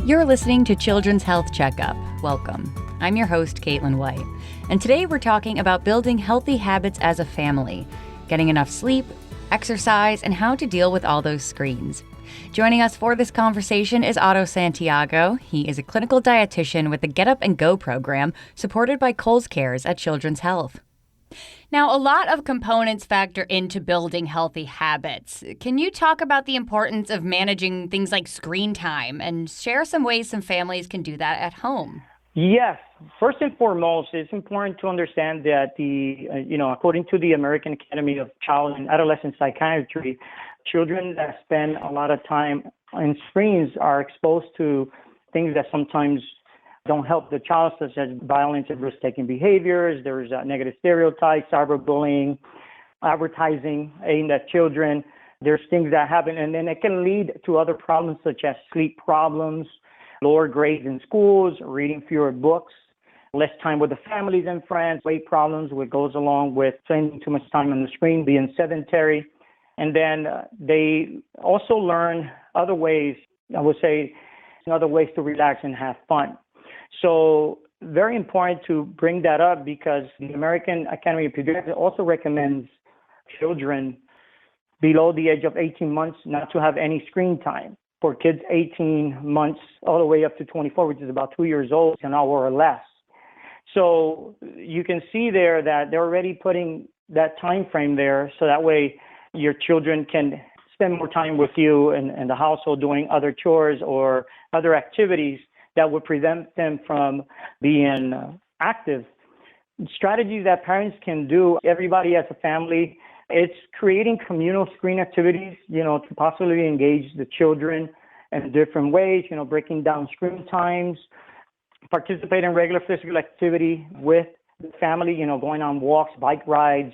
You're listening to Children's Health Checkup. Welcome. I'm your host, Caitlin White. And today we're talking about building healthy habits as a family, getting enough sleep, exercise, and how to deal with all those screens. Joining us for this conversation is Otto Santiago. He is a clinical dietitian with the Get Up and Go program supported by Kohl's Cares at Children's Health. Now, a lot of components factor into building healthy habits. Can you talk about the importance of managing things like screen time and share some ways some families can do that at home? Yes. First and foremost, it's important to understand that according to the American Academy of Child and Adolescent Psychiatry, children that spend a lot of time on screens are exposed to things that sometimes don't help the child, such as violence and risk-taking behaviors. There's negative stereotypes, cyberbullying, advertising aimed at children. There's things that happen, and then it can lead to other problems such as sleep problems, lower grades in schools, reading fewer books, less time with the families and friends, weight problems, which goes along with spending too much time on the screen, being sedentary. And then they also learn other ways, other ways to relax and have fun. So very important to bring that up because the American Academy of Pediatrics also recommends children below the age of 18 months not to have any screen time. For kids 18 months all the way up to 24, which is about 2 years old, an hour or less. So you can see there that they're already putting that time frame there so that way your children can spend more time with you in the household doing other chores or other activities that would prevent them from being active. Strategies that parents can do, everybody as a family, it's creating communal screen activities, to possibly engage the children in different ways, breaking down screen times, participate in regular physical activity with the family, going on walks, bike rides,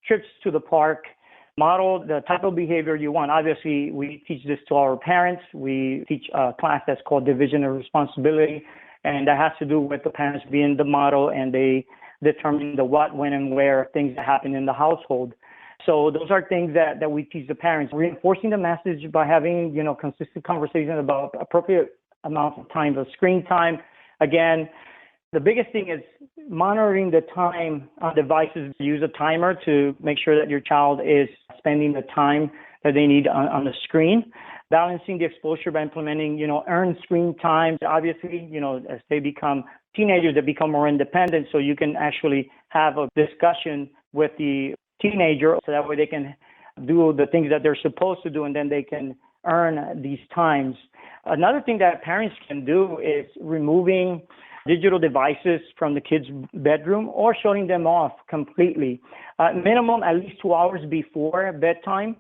trips to the park. Model the type of behavior you want. Obviously, we teach this to our parents. We teach a class that's called Division of Responsibility, and that has to do with the parents being the model, and they determine the what, when, and where things that happen in the household. So those are things that we teach the parents. Reinforcing the message by having, consistent conversations about appropriate amounts of time of screen time. Again, the biggest thing is monitoring the time on devices. Use a timer to make sure that your child is spending the time that they need on the screen. Balancing the exposure by implementing, earned screen times. Obviously, as they become teenagers, they become more independent. So you can actually have a discussion with the teenager so that way they can do the things that they're supposed to do and then they can earn these times. Another thing that parents can do is removing digital devices from the kids' bedroom or shutting them off completely. Minimum at least 2 hours before bedtime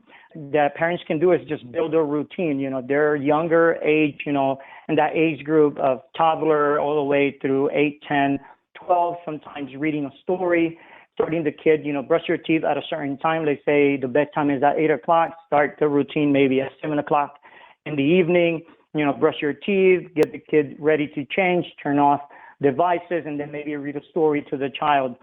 that parents can do is just build a routine. Their younger age, in that age group of toddler all the way through 8, 10, 12, sometimes reading a story, starting the kid, brush your teeth at a certain time. They say the bedtime is at 8 o'clock. Start the routine maybe at 7 o'clock in the evening. Brush your teeth, get the kid ready to change, turn off devices, and then maybe read a story to the child.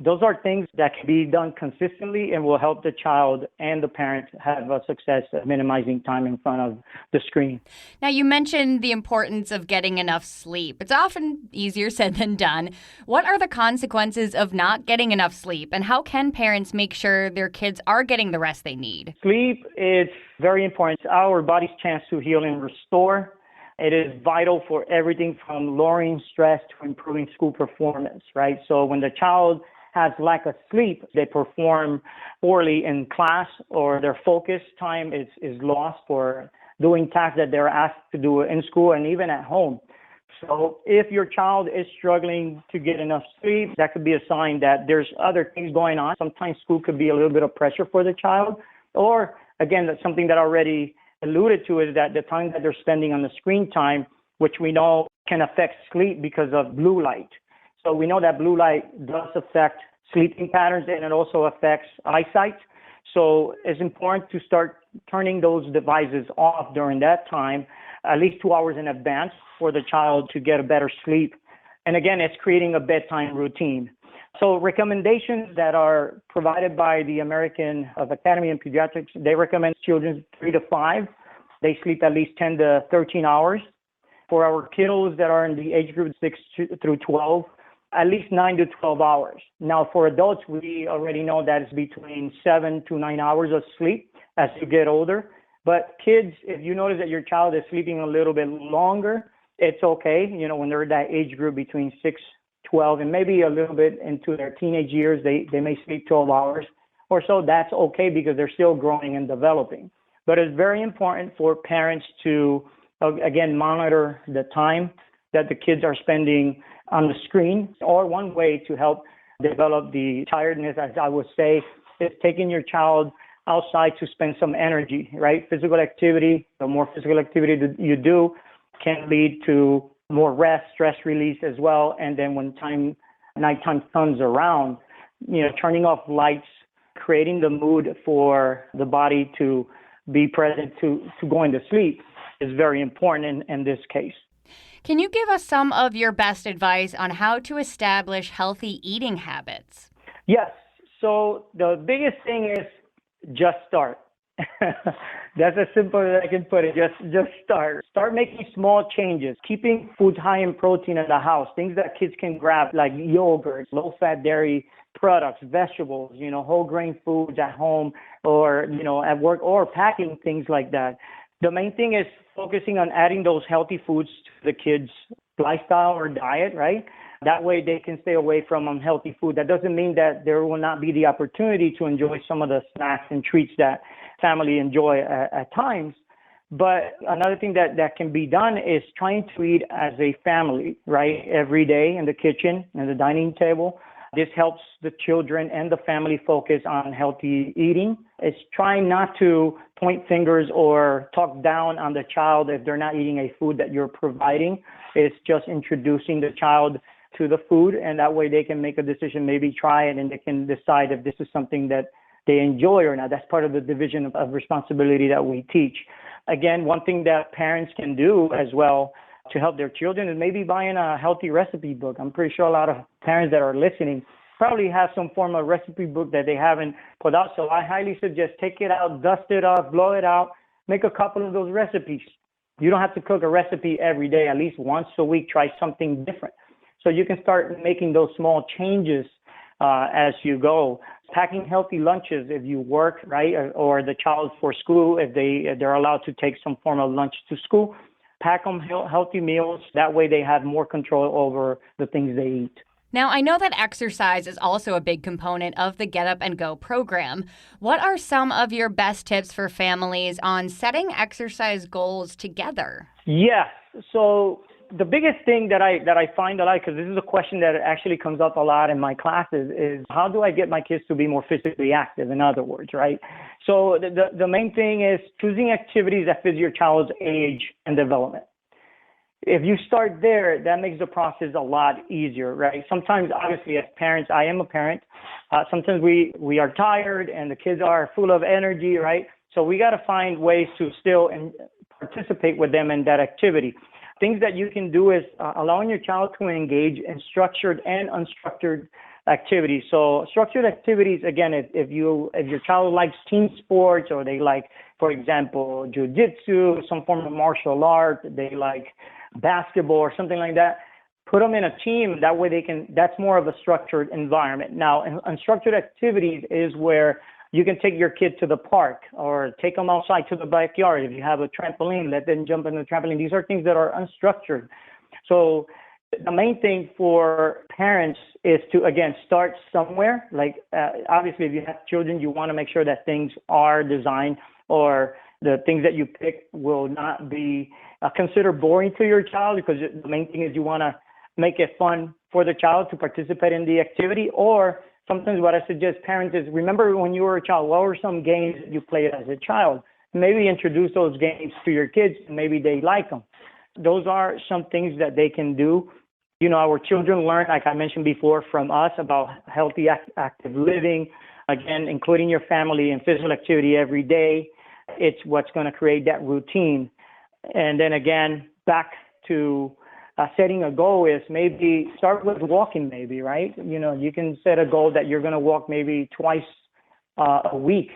Those are things that can be done consistently and will help the child and the parent have a success at minimizing time in front of the screen. Now, you mentioned the importance of getting enough sleep. It's often easier said than done. What are the consequences of not getting enough sleep, and how can parents make sure their kids are getting the rest they need? Sleep is very important. It's our body's chance to heal and restore. It is vital for everything from lowering stress to improving school performance, right? So when the child has lack of sleep, they perform poorly in class or their focus time is lost for doing tasks that they're asked to do in school and even at home. So if your child is struggling to get enough sleep, that could be a sign that there's other things going on. Sometimes school could be a little bit of pressure for the child. Or again, that's something that I already alluded to is that the time that they're spending on the screen time, which we know can affect sleep because of blue light. So we know that blue light does affect sleeping patterns and it also affects eyesight. So it's important to start turning those devices off during that time, at least 2 hours in advance for the child to get a better sleep. And again, it's creating a bedtime routine. So recommendations that are provided by the American Academy of Pediatrics, they recommend children 3 to 5. They sleep at least 10 to 13 hours. For our kiddos that are in the age group 6 through 12, at least 9 to 12 hours. Now, for adults, we already know that it's between 7 to 9 hours of sleep as you get older. But kids, if you notice that your child is sleeping a little bit longer, it's okay. When they're that age group between 6, 12, and maybe a little bit into their teenage years, they may sleep 12 hours or so. That's okay because they're still growing and developing. But it's very important for parents to, again, monitor the time that the kids are spending on the screen. Or one way to help develop the tiredness, as I would say, is taking your child outside to spend some energy, right? Physical activity, the more physical activity that you do can lead to more rest, stress release as well. And then when nighttime comes around, turning off lights, creating the mood for the body to be present to going to sleep is very important in this case. Can you give us some of your best advice on how to establish healthy eating habits? Yes. So the biggest thing is just start. That's as simple as I can put it. Just start. Start making small changes. Keeping foods high in protein in the house. Things that kids can grab like yogurt, low-fat dairy products, vegetables, whole grain foods at home or, at work or packing things like that. The main thing is focusing on adding those healthy foods to the kids' lifestyle or diet, right? That way they can stay away from unhealthy food. That doesn't mean that there will not be the opportunity to enjoy some of the snacks and treats that family enjoy at times. But another thing that can be done is trying to eat as a family, right? Every day in the kitchen and the dining table. This helps the children and the family focus on healthy eating. It's trying not to point fingers or talk down on the child if they're not eating a food that you're providing. It's just introducing the child to the food, and that way they can make a decision, maybe try it, and they can decide if this is something that they enjoy or not. That's part of the division of responsibility that we teach. Again, one thing that parents can do as well to help their children is maybe buying a healthy recipe book. I'm pretty sure a lot of parents that are listening probably have some form of recipe book that they haven't put out. So I highly suggest take it out, dust it off, blow it out, make a couple of those recipes. You don't have to cook a recipe every day. At least once a week, try something different. So you can start making those small changes as you go. Packing healthy lunches if you work, right, or the child for school if they're allowed to take some form of lunch to school. Pack them healthy meals. That way they have more control over the things they eat. Now, I know that exercise is also a big component of the Get Up and Go program. What are some of your best tips for families on setting exercise goals together? Yes. So the biggest thing that I find a lot, because this is a question that actually comes up a lot in my classes, is how do I get my kids to be more physically active, in other words, right? So the main thing is choosing activities that fit your child's age and development. If you start there, that makes the process a lot easier, right? Sometimes, obviously, as parents, I am a parent. Sometimes we are tired and the kids are full of energy, right? So we got to find ways to still participate with them in that activity. Things that you can do is allowing your child to engage in structured and unstructured activities. So structured activities, again, if your child likes team sports or they like, for example, jiu-jitsu, some form of martial art, they like basketball or something like that, put them in a team. That way that's more of a structured environment. Now, unstructured activities is where you can take your kid to the park or take them outside to the backyard. If you have a trampoline, let them jump in the trampoline. These are things that are unstructured. So the main thing for parents is to, again, start somewhere. Like, obviously, if you have children, you want to make sure that things are designed or the things that you pick will not be considered boring to your child, because the main thing is you want to make it fun for the child to participate in the activity. Or sometimes what I suggest parents is, remember when you were a child, what were some games that you played as a child? Maybe introduce those games to your kids, and maybe they like them. Those are some things that they can do. You know, our children learn, like I mentioned before, from us about healthy, active living, again, including your family and physical activity every day. It's what's going to create that routine. And then again, back to setting a goal is maybe start with walking, maybe, right? You know, you can set a goal that you're going to walk maybe twice a week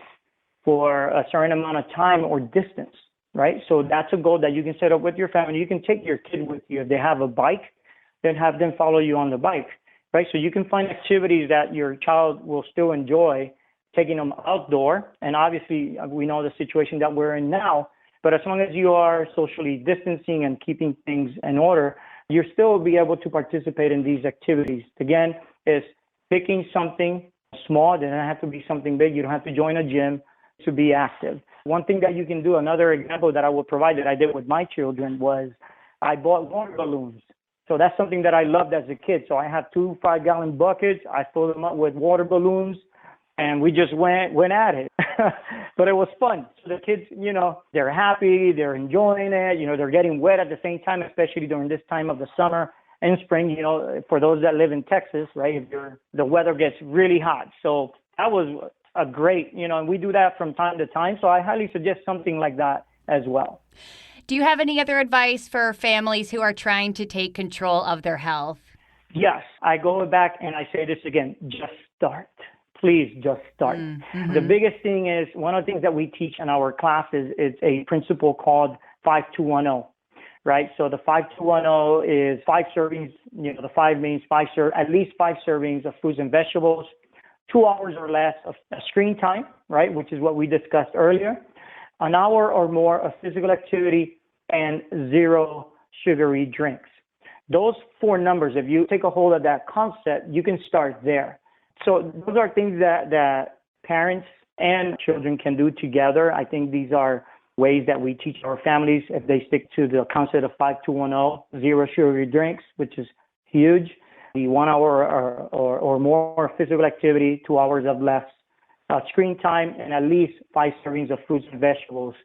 for a certain amount of time or distance, right? So that's a goal that you can set up with your family. You can take your kid with you. If they have a bike, then have them follow you on the bike, right? So you can find activities that your child will still enjoy, taking them outdoor. And obviously, we know the situation that we're in now, but as long as you are socially distancing and keeping things in order, you'll still be able to participate in these activities. Again, is picking something small. It doesn't have to be something big. You don't have to join a gym to be active. One thing that you can do, another example that I will provide that I did with my children was I bought water balloons. So that's something that I loved as a kid. So I have 2 5-gallon buckets. I fill them up with water balloons, and we just went at it. But it was fun. So the kids, they're happy, they're enjoying it. They're getting wet at the same time, especially during this time of the summer and spring. For those that live in Texas, right? The weather gets really hot. So that was a great, and we do that from time to time. So I highly suggest something like that as well. Do you have any other advice for families who are trying to take control of their health? Yes, I go back and I say this again, just start. Please just start. Mm-hmm. The biggest thing is, one of the things that we teach in our classes is a principle called 5210, right? So the 5210 is 5 servings, the 5 means at least 5 servings of fruits and vegetables, 2 hours or less of screen time, right, which is what we discussed earlier, an hour or more of physical activity, and 0 sugary drinks. Those 4 numbers, if you take a hold of that concept, you can start there. So those are things that parents and children can do together. I think these are ways that we teach our families if they stick to the concept of 5210, 0 sugary drinks, which is huge. The 1 hour or more physical activity, 2 hours of less screen time, and at least 5 servings of fruits and vegetables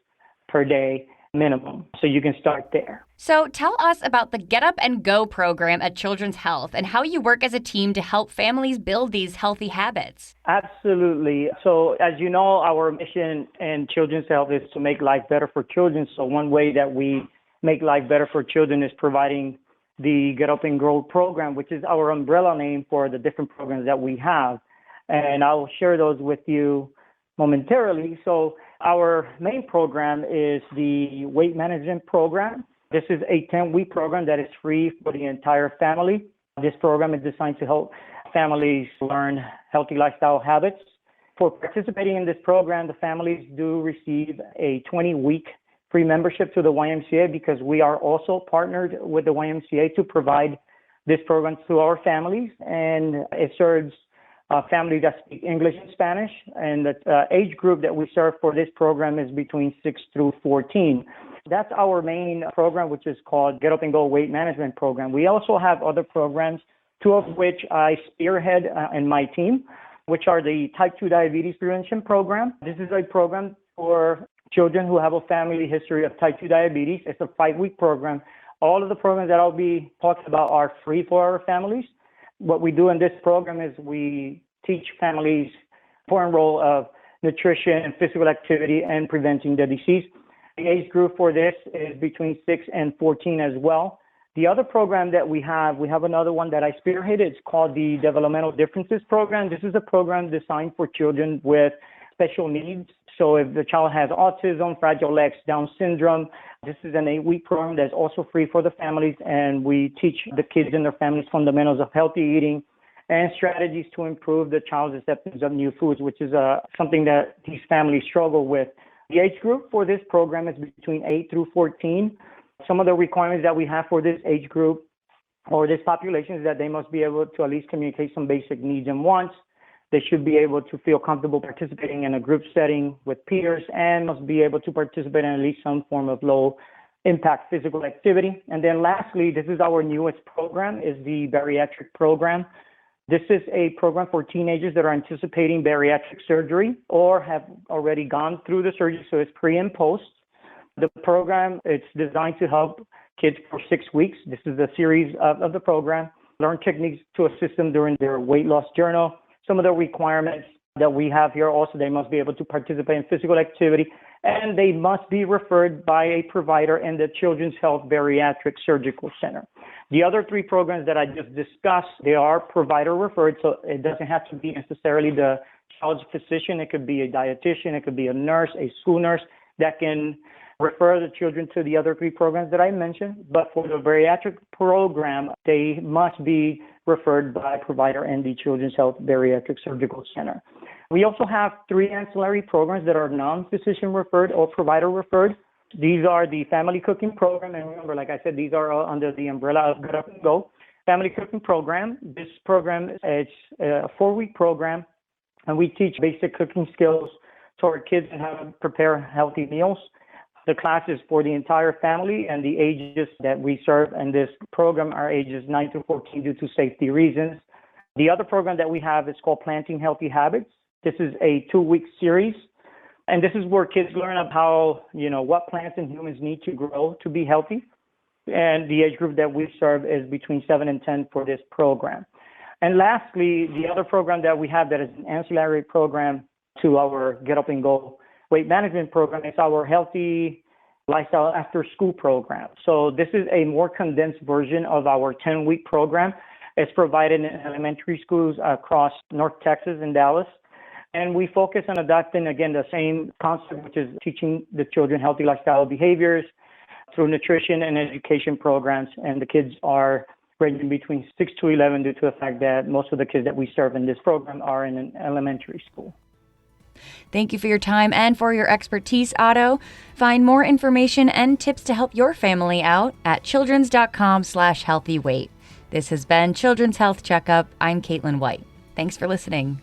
per day minimum. So you can start there. So tell us about the Get Up and Go program at Children's Health and how you work as a team to help families build these healthy habits. Absolutely. So as you know, our mission in Children's Health is to make life better for children. So one way that we make life better for children is providing the Get Up and Grow program, which is our umbrella name for the different programs that we have. And I'll share those with you momentarily. So our main program is the weight management program. This is a 10-week program that is free for the entire family. This program is designed to help families learn healthy lifestyle habits. For participating in this program, the families do receive a 20-week free membership to the YMCA because we are also partnered with the YMCA to provide this program to our families, and it serves families that speak English and Spanish, and the age group that we serve for this program is between 6 through 14. That's our main program, which is called Get Up and Go Weight Management Program. We also have other programs, 2 of which I spearhead in my team, which are the Type 2 Diabetes Prevention Program. This is a program for children who have a family history of Type 2 diabetes. It's a 5-week program. All of the programs that I'll be talking about are free for our families. What we do in this program is we teach families the important role of nutrition and physical activity and preventing the disease. The age group for this is between 6 and 14 as well. The other program that we have another one that I spearheaded. It's called the Developmental Differences Program. This is a program designed for children with special needs. So if the child has autism, Fragile X, Down syndrome, this is an 8-week program that's also free for the families, and we teach the kids and their families fundamentals of healthy eating and strategies to improve the child's acceptance of new foods, which is something that these families struggle with. The age group for this program is between 8 through 14. Some of the requirements that we have for this age group or this population is that they must be able to at least communicate some basic needs and wants. They should be able to feel comfortable participating in a group setting with peers and must be able to participate in at least some form of low impact physical activity. And then lastly, this is our newest program, is the bariatric program. This is a program for teenagers that are anticipating bariatric surgery or have already gone through the surgery, so it's pre and post. The program, it's designed to help kids for 6 weeks. This is the series of the program. Learn techniques to assist them during their weight loss journey. Some of the requirements that we have here also, they must be able to participate in physical activity, and they must be referred by a provider in the Children's Health Bariatric Surgical Center. The other 3 programs that I just discussed, they are provider referred, so it doesn't have to be necessarily the child's physician. It could be a dietitian, it could be a nurse, a school nurse that can refer the children to the other three programs that I mentioned. But for the bariatric program, they must be referred by a provider in the Children's Health Bariatric Surgical Center. We also have three ancillary programs that are non-physician referred or provider referred. These are the family cooking program. And remember, like I said, these are all under the umbrella of Get Up and Go. Family cooking program. This program is a 4-week program, and we teach basic cooking skills to our kids and how to prepare healthy meals. The class is for the entire family, and the ages that we serve in this program are ages 9 to 14 due to safety reasons. The other program that we have is called Planting Healthy Habits. This is a 2-week series, and this is where kids learn about how, what plants and humans need to grow to be healthy. And the age group that we serve is between 7 and 10 for this program. And lastly, the other program that we have that is an ancillary program to our Get Up and Go weight management program is our Healthy Lifestyle After School program. So this is a more condensed version of our 10-week program. It's provided in elementary schools across North Texas and Dallas. And we focus on adopting, again, the same concept, which is teaching the children healthy lifestyle behaviors through nutrition and education programs. And the kids are ranging between 6 to 11 due to the fact that most of the kids that we serve in this program are in an elementary school. Thank you for your time and for your expertise, Otto. Find more information and tips to help your family out at childrens.com/healthyweight. This has been Children's Health Checkup. I'm Caitlin White. Thanks for listening.